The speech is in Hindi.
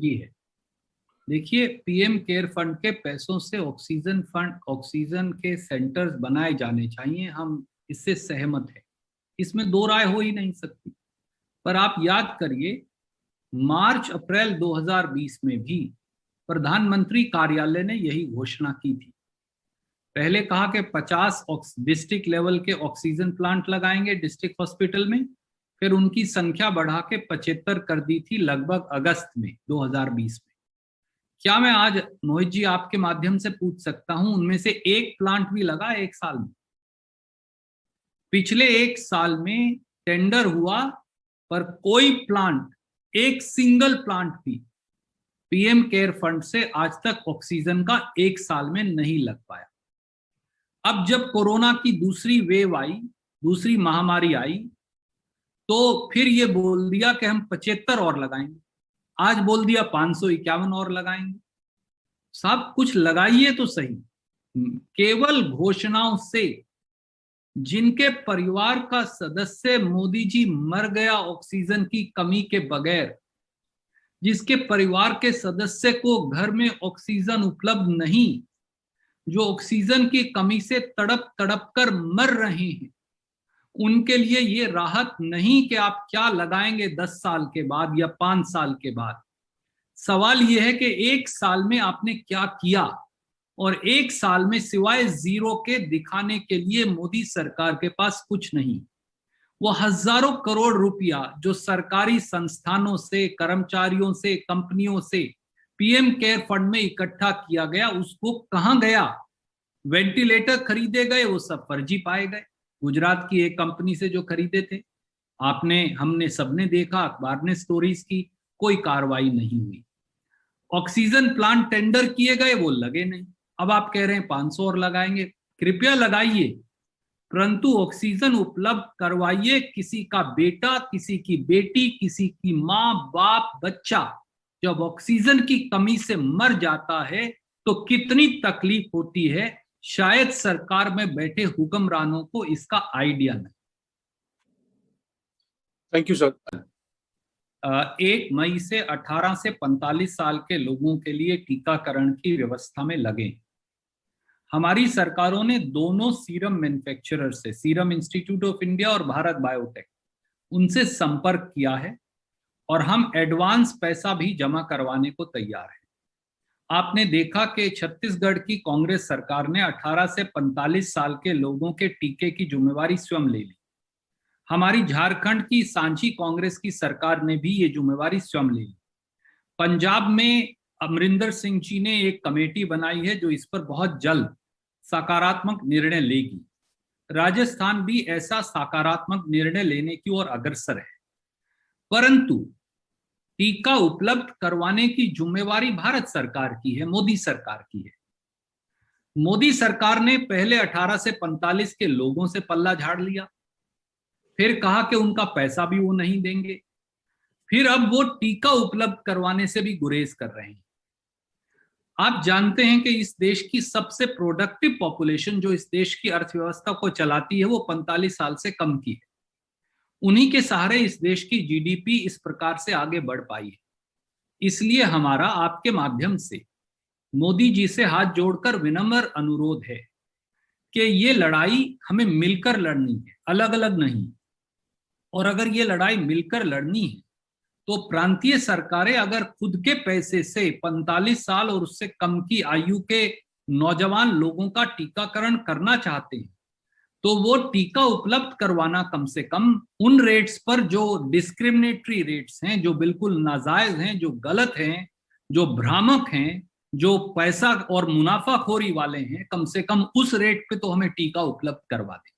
यही है। देखिए, पीएम केयर फंड के पैसों से ऑक्सीजन के सेंटर्स बनाए जाने चाहिए, हम इससे सहमत हैं, इसमें दो राय हो ही नहीं सकती। पर आप याद करिए, मार्च अप्रैल 2020 में भी प्रधानमंत्री कार्यालय ने यही घोषणा की थी। पहले कहा कि 50 डिस्ट्रिक्ट लेवल के ऑक्सीजन प्लांट लगाएंगे डिस्ट्रिक्ट हॉस्पिटल में, फिर उनकी संख्या बढ़ा के 75 कर दी थी लगभग अगस्त में 2020 में। क्या मैं आज मोहित जी आपके माध्यम से पूछ सकता हूं, उनमें से एक प्लांट भी लगा एक साल में? पिछले एक साल में टेंडर हुआ, पर कोई प्लांट, एक सिंगल प्लांट भी पीएम केयर फंड से आज तक ऑक्सीजन का एक साल में नहीं लग पाया। अब जब कोरोना की दूसरी वेव आई, दूसरी महामारी आई, तो फिर ये बोल दिया कि हम 75 और लगाएंगे, आज बोल दिया 551 और लगाएंगे। साहब कुछ लगाइए तो सही। केवल घोषणाओं से, जिनके परिवार का सदस्य मोदी जी मर गया ऑक्सीजन की कमी के बगैर, जिसके परिवार के सदस्य को घर में ऑक्सीजन उपलब्ध नहीं, जो ऑक्सीजन की कमी से तड़प तड़प कर मर रहे हैं, उनके लिए ये राहत नहीं कि आप क्या लगाएंगे 10 साल के बाद या 5 साल के बाद। सवाल यह है कि एक साल में आपने क्या किया, और एक साल में सिवाय जीरो के दिखाने के लिए मोदी सरकार के पास कुछ नहीं। वो हजारों करोड़ रुपया जो सरकारी संस्थानों से, कर्मचारियों से, कंपनियों से पीएम केयर फंड में इकट्ठा किया गया, उसको कहां गया? वेंटिलेटर खरीदे गए, वो सब फर्जी पाए गए। गुजरात की एक कंपनी से जो खरीदे थे, हमने सबने देखा, अखबार ने स्टोरीज की, कोई कार्रवाई नहीं हुई। ऑक्सीजन प्लांट टेंडर किए गए, वो लगे नहीं। अब आप कह रहे हैं 500 और लगाएंगे, कृपया लगाइए, परंतु ऑक्सीजन उपलब्ध करवाइए। किसी का बेटा, किसी की बेटी, किसी की माँ, बाप, बच्चा जब ऑक्सीजन की कमी से मर जाता है तो कितनी तकलीफ होती है, शायद सरकार में बैठे हुक्मरानों को इसका आइडिया नहीं। Thank you sir. 1 मई से 18 से 45 साल के लोगों के लिए टीकाकरण की व्यवस्था में लगे। हमारी सरकारों ने दोनों सीरम मैन्युफैक्चरर से, सीरम इंस्टीट्यूट ऑफ इंडिया और भारत बायोटेक, उनसे संपर्क किया है और हम एडवांस पैसा भी जमा करवाने को तैयार हैं। आपने देखा कि छत्तीसगढ़ की कांग्रेस सरकार ने 18 से 45 साल के लोगों के टीके की जिम्मेवारी स्वयं ले ली। हमारी झारखंड की सांची कांग्रेस की सरकार ने भी ये जिम्मेवारी स्वयं ले ली। पंजाब में अमरिंदर सिंह जी ने एक कमेटी बनाई है जो इस पर बहुत जल्द सकारात्मक निर्णय लेगी। राजस्थान भी ऐसा सकारात्मक निर्णय लेने की ओर अग्रसर है, परंतु टीका उपलब्ध करवाने की जिम्मेवारी भारत सरकार की है, मोदी सरकार की है। मोदी सरकार ने पहले 18 से 45 के लोगों से पल्ला झाड़ लिया, फिर कहा कि उनका पैसा भी वो नहीं देंगे, फिर अब वो टीका उपलब्ध करवाने से भी गुरेज कर रहे हैं। आप जानते हैं कि इस देश की सबसे प्रोडक्टिव पॉपुलेशन जो इस देश की अर्थव्यवस्था को चलाती है, वो 45 साल से कम की है। उन्हीं के सहारे इस देश की जीडीपी इस प्रकार से आगे बढ़ पाई है। इसलिए हमारा आपके माध्यम से मोदी जी से हाथ जोड़कर विनम्र अनुरोध है कि ये लड़ाई हमें मिलकर लड़नी है, अलग अलग नहीं। और अगर ये लड़ाई मिलकर लड़नी है तो प्रांतीय सरकारें अगर खुद के पैसे से 45 साल और उससे कम की आयु के नौजवान लोगों का टीकाकरण करना चाहते हैं, तो वो टीका उपलब्ध करवाना कम से कम उन रेट्स पर जो डिस्क्रिमिनेटरी रेट्स हैं, जो बिल्कुल नाजायज हैं, जो गलत हैं, जो भ्रामक हैं, जो पैसा और मुनाफाखोरी वाले हैं, कम से कम उस रेट पे तो हमें टीका उपलब्ध करवा दें।